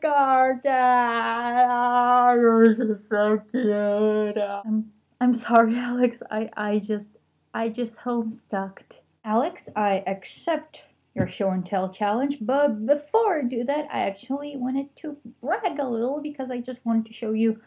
car, Dad. Oh, this is so cute. I'm sorry, Alex. I just homestucked. Alex, I accept your show and tell challenge, but before I do that, I actually wanted to brag a little because I just wanted to show you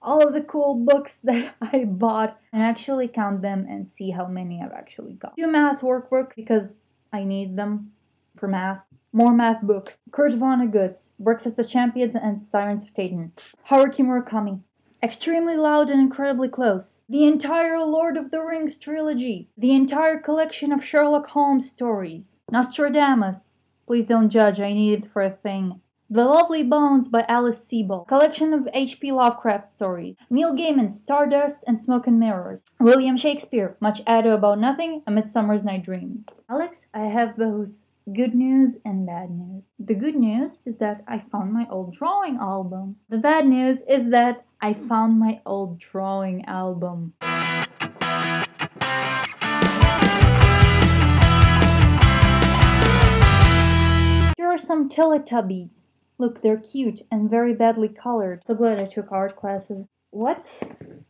all of the cool books that I bought and actually count them and see how many I've actually got. Two math workbooks because I need them for math. More math books. Kurt Vonnegut's Breakfast of Champions and Sirens of Titan. Haruki Murakami. Extremely Loud and Incredibly Close. The entire Lord of the Rings trilogy. The entire collection of Sherlock Holmes stories. Nostradamus. Please don't judge, I need it for a thing. The Lovely Bones by Alice Sebold. Collection of H.P. Lovecraft stories. Neil Gaiman's Stardust and Smoke and Mirrors. William Shakespeare, Much Ado About Nothing, A Midsummer's Night Dream. Alex, I have both good news and bad news. The good news is that I found my old drawing album. The bad news is that I found my old drawing album. Here are some Teletubbies. Look, they're cute and very badly colored. So glad I took art classes. What?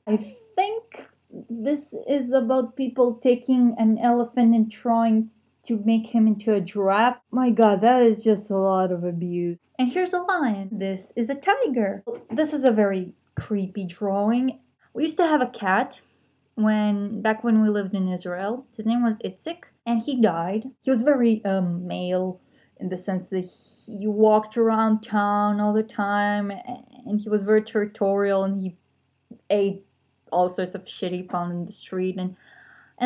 I think this is about people taking an elephant and trying to make him into a giraffe. My god, that is just a lot of abuse. And here's a lion. This is a tiger. This is a very creepy drawing. We used to have a cat back when we lived in Israel. His name was Itzik, and he died. He was very male in the sense that he walked around town all the time, and he was very territorial, and he ate all sorts of shit he found in the street, and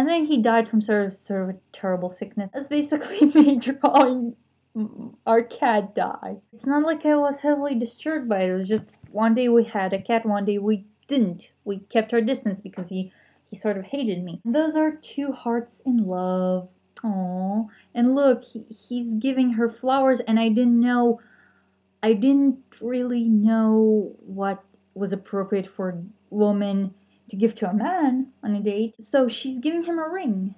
then he died from sort of a terrible sickness. That's basically me drawing our cat die. It's not like I was heavily disturbed by it. It was just one day we had a cat, one day we didn't. We kept our distance because he sort of hated me. And those are two hearts in love. Aww. And look, he's giving her flowers, and I didn't really know what was appropriate for a woman to give to a man on a date. So she's giving him a ring.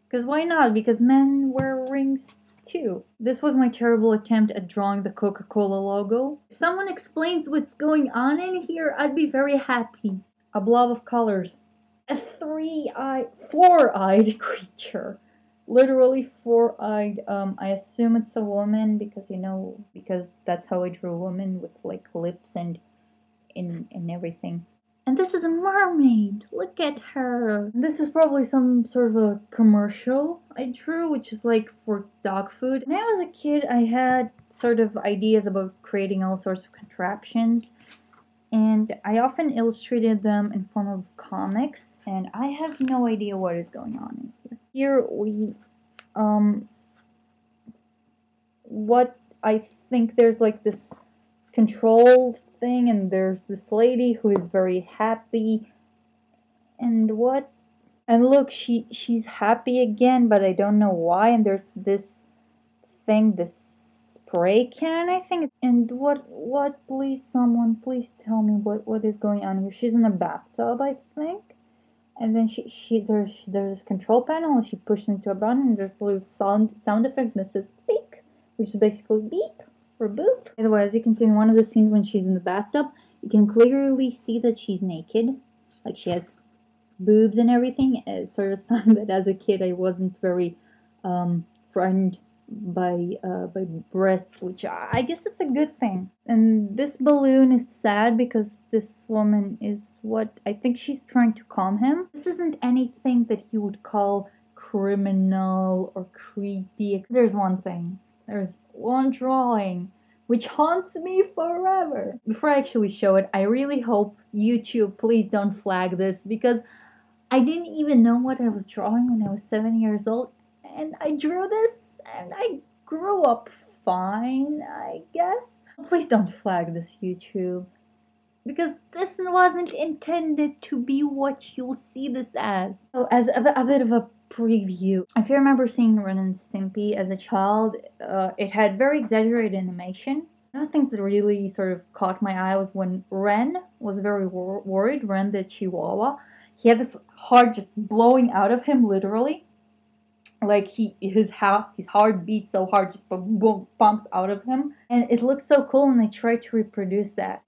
Because why not? Because men wear rings too. This was my terrible attempt at drawing the Coca-Cola logo. If someone explains what's going on in here, I'd be very happy. A blob of colors. A four-eyed creature. Literally four-eyed. I assume it's a woman because that's how I drew a woman with like lips and everything. And this is a mermaid. Look at her. This is probably some sort of a commercial I drew, which is like for dog food. When I was a kid, I had sort of ideas about creating all sorts of contraptions, and I often illustrated them in form of comics, and I have no idea what is going on in here. Here we, what I think there's like this control thing, and there's this lady who is very happy, and look, she's happy again, but I don't know why, and there's this thing, this spray can, I think, and what, please someone, tell me what is going on here. She's in a bathtub, I think, and then there's this control panel, and she pushes into a button, and there's a little sound effect that says beep, which is basically beep or boop. By the way, as you can see in one of the scenes when she's in the bathtub, you can clearly see that she's naked. Like, she has boobs and everything. It's sort of a sign that as a kid I wasn't very frightened by breasts, which I guess it's a good thing. And this balloon is sad because this woman is what I think she's trying to calm him. This isn't anything that you would call criminal or creepy. There's one drawing which haunts me forever. Before I actually show it, I really hope YouTube, please don't flag this, because I didn't even know what I was drawing when I was 7 years old, and I drew this, and I grew up fine, I guess. Please don't flag this, YouTube, because this wasn't intended to be what you'll see this as. So, as a bit of a preview, if you remember seeing Ren and Stimpy as a child, it had very exaggerated animation. One of the things that really sort of caught my eye was when Ren was very worried, Ren the Chihuahua. He had this heart just blowing out of him, literally. Like his heart beats so hard, just boom, boom, pumps out of him, and it looks so cool. And I try to reproduce that.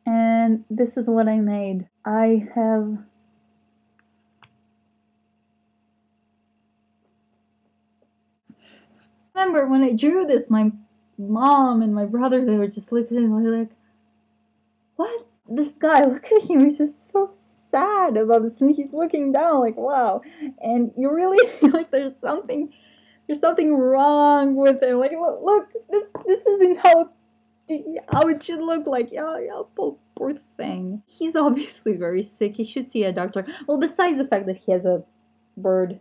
And this is what I made. I have remember when I drew this, my mom and my brother, they were just looking at me like, what? This guy, look at him, he's just so sad about this, and he's looking down like, wow. And you really feel like there's something wrong with him. Like, look, this isn't how it should look like. Yeah, yeah, poor thing. He's obviously very sick. He should see a doctor. Well, besides the fact that he has a bird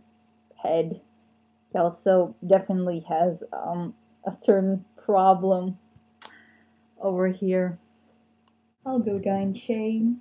head, he also definitely has a certain problem over here. I'll go down shade.